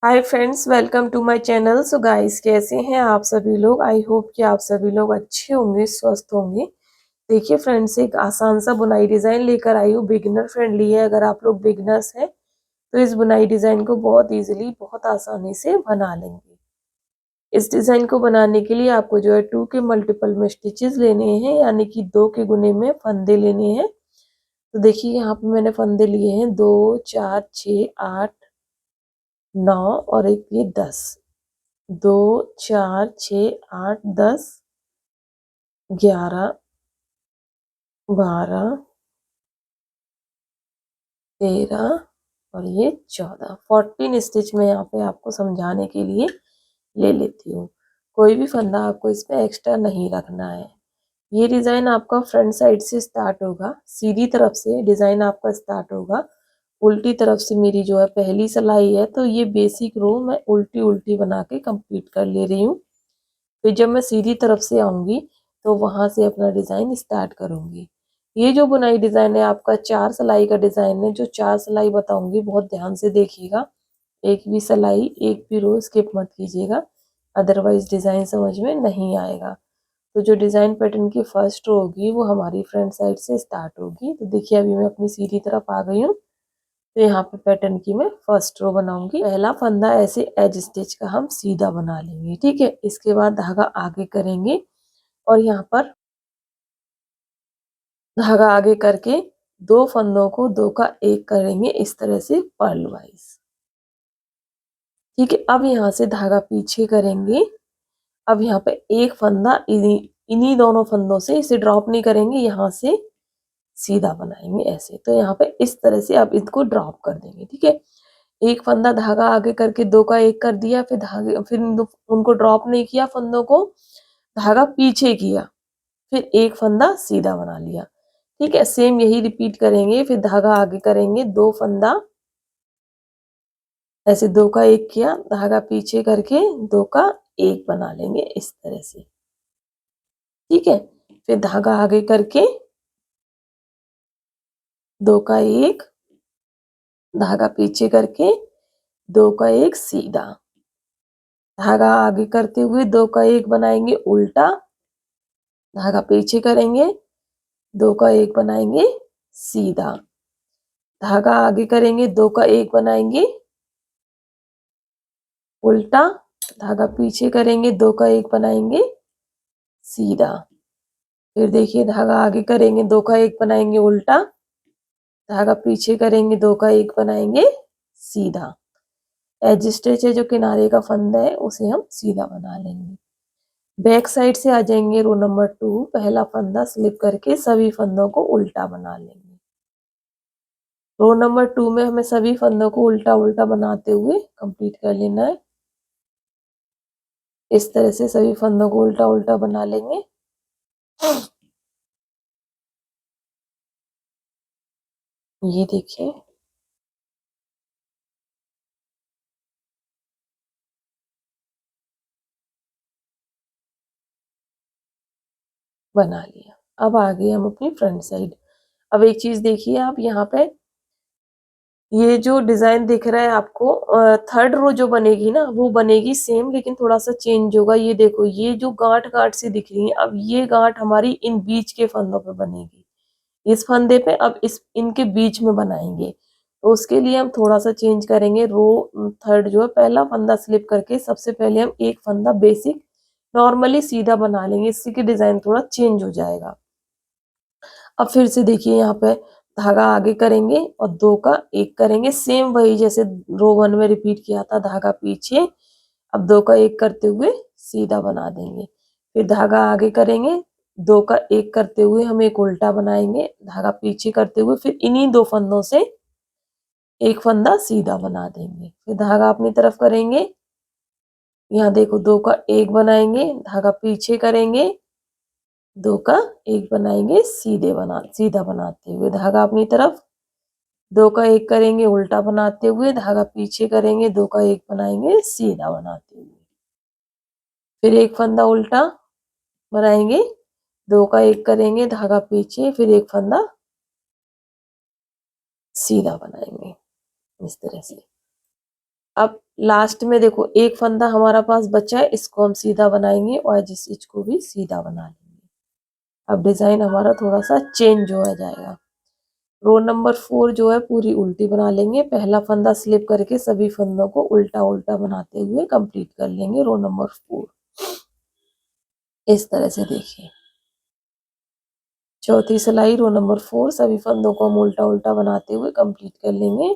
Hi friends, welcome to my channel. So guys, कैसे हैं आप सभी लोग? आई होप कि आप सभी लोग अच्छे होंगे, स्वस्थ होंगे। देखिए फ्रेंड्स, एक आसान सा बुनाई डिज़ाइन लेकर आई हूँ। बिगिनर फ्रेंडली है। अगर आप लोग बिगिनर्स हैं तो इस बुनाई डिज़ाइन को बहुत इजीली, बहुत आसानी से बना लेंगे। इस डिज़ाइन को बनाने के लिए आपको जो है 2 के मल्टीपल में स्टिचेस लेने हैं, यानी कि 2 के गुने में फंदे लेने हैं। तो देखिए यहाँ पे मैंने फंदे लिए हैं 2, 4, 6, 8, 9 और एक ये 10। 2, 4, 6, 8, 10, 11, 12, 13 और ये 14। 14 स्टिच में यहाँ पे आपको समझाने के लिए ले लेती हूँ। कोई भी फंदा आपको इसमें एक्स्ट्रा नहीं रखना है। ये डिज़ाइन आपका फ्रंट साइड से स्टार्ट होगा, सीधी तरफ से डिज़ाइन आपका स्टार्ट होगा। उल्टी तरफ से मेरी जो है पहली सिलाई है, तो ये बेसिक रो मैं उल्टी उल्टी बना के कंप्लीट कर ले रही हूँ। फिर जब मैं सीधी तरफ से आऊंगी तो वहां से अपना डिजाइन स्टार्ट करूंगी। ये जो बुनाई डिजाइन है आपका 4 सिलाई का डिजाइन है। जो 4 सिलाई बताऊंगी बहुत ध्यान से देखिएगा। एक भी सिलाई, एक भी रो स्किप मत कीजिएगा, अदरवाइज डिजाइन समझ में नहीं आएगा। तो जो डिजाइन पैटर्न की फर्स्ट रो होगी वो हमारी फ्रंट साइड से स्टार्ट होगी। तो देखिए अभी मैं अपनी सीधी तरफ आ गई हूँ। तो यहाँ पे पैटर्न की मैं फर्स्ट रो बनाऊंगी। पहला फंदा ऐसे एज स्टिच का हम सीधा बना लेंगे, ठीक है। इसके बाद धागा आगे करेंगे और यहाँ पर धागा आगे करके दो फंदों को दो का एक करेंगे इस तरह से पर्ल वाइज, ठीक है। अब यहाँ से धागा पीछे करेंगे। अब यहाँ पे एक फंदा इन्हीं दोनों फंदों से इसे ड्रॉप नहीं करेंगे, यहाँ से सीधा बनाएंगे ऐसे। तो यहाँ पे इस तरह से अब इसको ड्रॉप कर देंगे, ठीक है। एक फंदा धागा आगे करके दो का एक कर दिया, फिर धागे फिर उनको ड्रॉप नहीं किया, फंदों को धागा पीछे किया, फिर एक फंदा सीधा बना लिया, ठीक है। सेम यही रिपीट करेंगे। फिर धागा आगे करेंगे, दो फंदा ऐसे दो का एक किया, धागा पीछे करके दो का एक बना लेंगे इस तरह से, ठीक है। फिर धागा आगे करके दो का एक, धागा पीछे करके दो का एक सीधा, धागा आगे करते हुए दो का एक बनाएंगे उल्टा, धागा पीछे करेंगे, दो का एक बनाएंगे सीधा, धागा आगे करेंगे, दो का एक बनाएंगे उल्टा, धागा पीछे करेंगे, दो का एक बनाएंगे सीधा। फिर देखिए धागा आगे करेंगे, दो का एक बनाएंगे उल्टा, धागा पीछे करेंगे, दो का एक बनाएंगे सीधा। एज स्टिच है जो किनारे का फंदा है उसे हम सीधा बना लेंगे। बैक साइड से आ जाएंगे रो नंबर 2। पहला फंदा स्लिप करके सभी फंदों को उल्टा बना लेंगे। रो नंबर 2 में हमें सभी फंदों को उल्टा उल्टा बनाते हुए कंप्लीट कर लेना है। इस तरह से सभी फंदों को उल्टा उल्टा बना लेंगे। ये देखिए, बना लिया। अब आ गए हम अपनी फ्रंट साइड। अब एक चीज देखिए, आप यहाँ पे ये जो डिजाइन दिख रहा है आपको, थर्ड रो जो बनेगी ना वो बनेगी सेम, लेकिन थोड़ा सा चेंज होगा। ये देखो, ये जो गांठ गांठ सी दिख रही है, अब ये गांठ हमारी इन बीच के फंदों पे बनेगी। इस फंदे पे अब इस इनके बीच में बनाएंगे। तो उसके लिए हम थोड़ा सा चेंज करेंगे। रो थर्ड जो है, पहला फंदा स्लिप करके सबसे पहले हम एक फंदा बेसिक नॉर्मली सीधा बना लेंगे, इससे कि डिजाइन थोड़ा चेंज हो जाएगा। अब फिर से देखिए, यहाँ पे धागा आगे करेंगे और दो का एक करेंगे, सेम वही जैसे रो 1 में रिपीट किया था। धागा पीछे, अब दो का एक करते हुए सीधा बना देंगे। फिर धागा आगे करेंगे, दो का एक करते हुए हम एक उल्टा बनाएंगे, धागा पीछे करते हुए फिर इन्हीं दो फंदों से एक फंदा सीधा बना देंगे। फिर धागा अपनी तरफ करेंगे, यहाँ देखो दो का एक बनाएंगे, धागा पीछे करेंगे, दो का एक बनाएंगे सीधा बनाते हुए, धागा अपनी तरफ, दो का एक करेंगे उल्टा बनाते हुए, धागा पीछे करेंगे, दो का एक बनाएंगे सीधा बनाते हुए, फिर एक फंदा उल्टा बनाएंगे, दो का एक करेंगे, धागा पीछे, फिर एक फंदा सीधा बनाएंगे इस तरह से। अब लास्ट में देखो एक फंदा हमारा पास बचा है, इसको हम सीधा बनाएंगे और जिस स्टिच को भी सीधा बना लेंगे। अब डिजाइन हमारा थोड़ा सा चेंज हो जाएगा। रो नंबर 4 जो है पूरी उल्टी बना लेंगे। पहला फंदा स्लिप करके सभी फंदों को उल्टा उल्टा बनाते हुए कंप्लीट कर लेंगे रो नंबर 4। इस तरह से देखिए, चौथी सिलाई रो नंबर 4 सभी फंदों को हम उल्टा उल्टा बनाते हुए कंप्लीट कर लेंगे।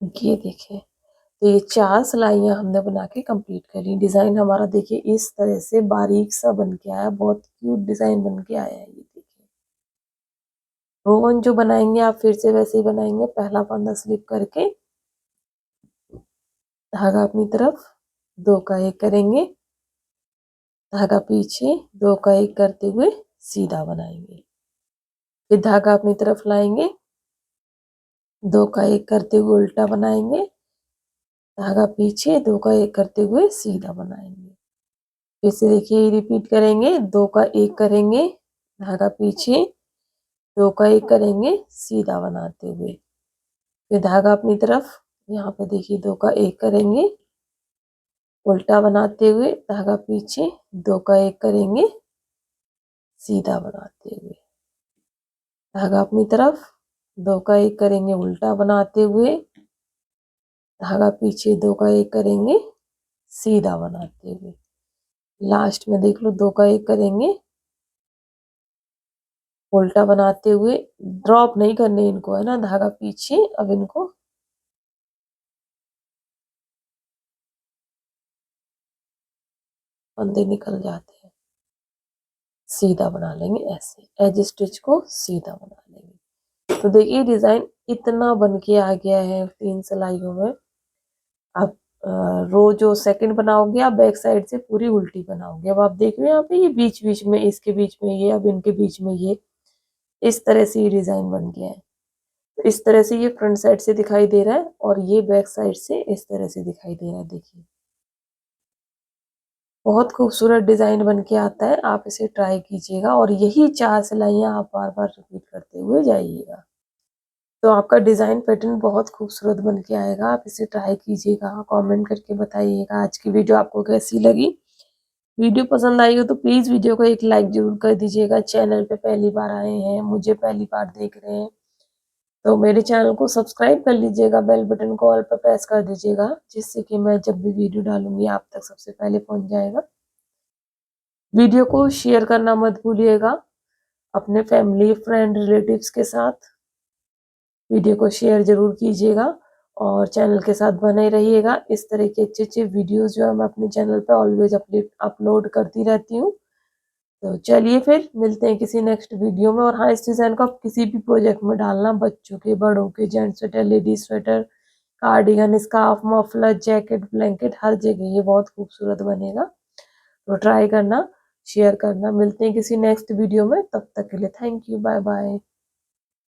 ये देखिए, तो ये 4 सिलाइयाँ हमने बना के कंप्लीट कर ली। डिजाइन हमारा देखिए इस तरह से बारीक सा बन के आया, बहुत क्यूट डिजाइन बन के आया है। ये देखिए, रो 1 जो बनाएंगे आप फिर से वैसे ही बनाएंगे। पहला फंदा स्लिप करके धागा अपनी तरफ 2 का 1 करेंगे, धागा पीछे 2 का 1 करते हुए सीधा बनाएंगे। फिर धागा अपनी तरफ लाएंगे, 2 का 1 करते हुए उल्टा बनाएंगे, धागा पीछे 2 का 1 करते हुए सीधा बनाएंगे। फिर से देखिए रिपीट करेंगे, 2 का 1 करेंगे, धागा पीछे 2 का 1 करेंगे सीधा बनाते हुए। फिर धागा अपनी तरफ यहाँ पे देखिए 2 का 1 करेंगे, उल्टा बनाते हुए, धागा पीछे 2 का 1 करेंगे सीधा बनाते हुए, धागा अपनी तरफ 2 का 1 करेंगे उल्टा बनाते हुए, धागा पीछे 2 का 1 करेंगे सीधा बनाते हुए। लास्ट में देख लो 2 का 1 करेंगे उल्टा बनाते हुए, ड्रॉप नहीं करने इनको, है ना, धागा पीछे। अब इनको फंदे निकल जाते हैं, सीधा बना लेंगे ऐसे, एज स्टिच को सीधा बना लेंगे। तो देखिए डिजाइन इतना बन के आ गया है 3 सिलाइयों में। आप रो जो सेकंड बनाओगे आप बैक साइड से पूरी उल्टी बनाओगे। अब आप देख रहे हो यहाँ पे ये बीच बीच में, इसके बीच में ये, अब इनके बीच में ये, इस तरह से ये डिजाइन बन गया है। तो इस तरह से ये फ्रंट साइड से दिखाई दे रहा है और ये बैक साइड से इस तरह से दिखाई दे रहा है। देखिए बहुत खूबसूरत डिजाइन बन के आता है, आप इसे ट्राई कीजिएगा और यही 4 सिलाइयाँ आप बार बार रिपीट करते हुए जाइएगा, तो आपका डिजाइन पैटर्न बहुत खूबसूरत बन के आएगा। आप इसे ट्राई कीजिएगा, कमेंट करके बताइएगा आज की वीडियो आपको कैसी लगी। वीडियो पसंद आई हो तो प्लीज वीडियो को एक लाइक जरूर कर दीजिएगा। चैनल पे पहली बार आए हैं, मुझे पहली बार देख रहे हैं, तो मेरे चैनल को सब्सक्राइब कर लीजिएगा, बेल बटन को ऑल पर प्रेस कर दीजिएगा, जिससे कि मैं जब भी वीडियो डालूंगी आप तक सबसे पहले पहुंच जाएगा। वीडियो को शेयर करना मत भूलिएगा अपने फैमिली फ्रेंड रिलेटिव्स के साथ। वीडियो को शेयर जरूर कीजिएगा और चैनल के साथ बने रहिएगा। इस तरह के अच्छे अच्छे वीडियोस जो है मैं अपने चैनल पे ऑलवेज अपलोड करती रहती हूँ। तो चलिए फिर मिलते हैं किसी नेक्स्ट वीडियो में। और हाँ, इस डिज़ाइन को आप किसी भी प्रोजेक्ट में डालना, बच्चों के, बड़ों के, gents sweater, ladies sweater, cardigan, scarf, muffler, jacket, blanket, हर जगह ये बहुत खूबसूरत बनेगा। तो ट्राई करना, शेयर करना। मिलते हैं किसी नेक्स्ट वीडियो में, तब तक के लिए थैंक यू, बाय बाय।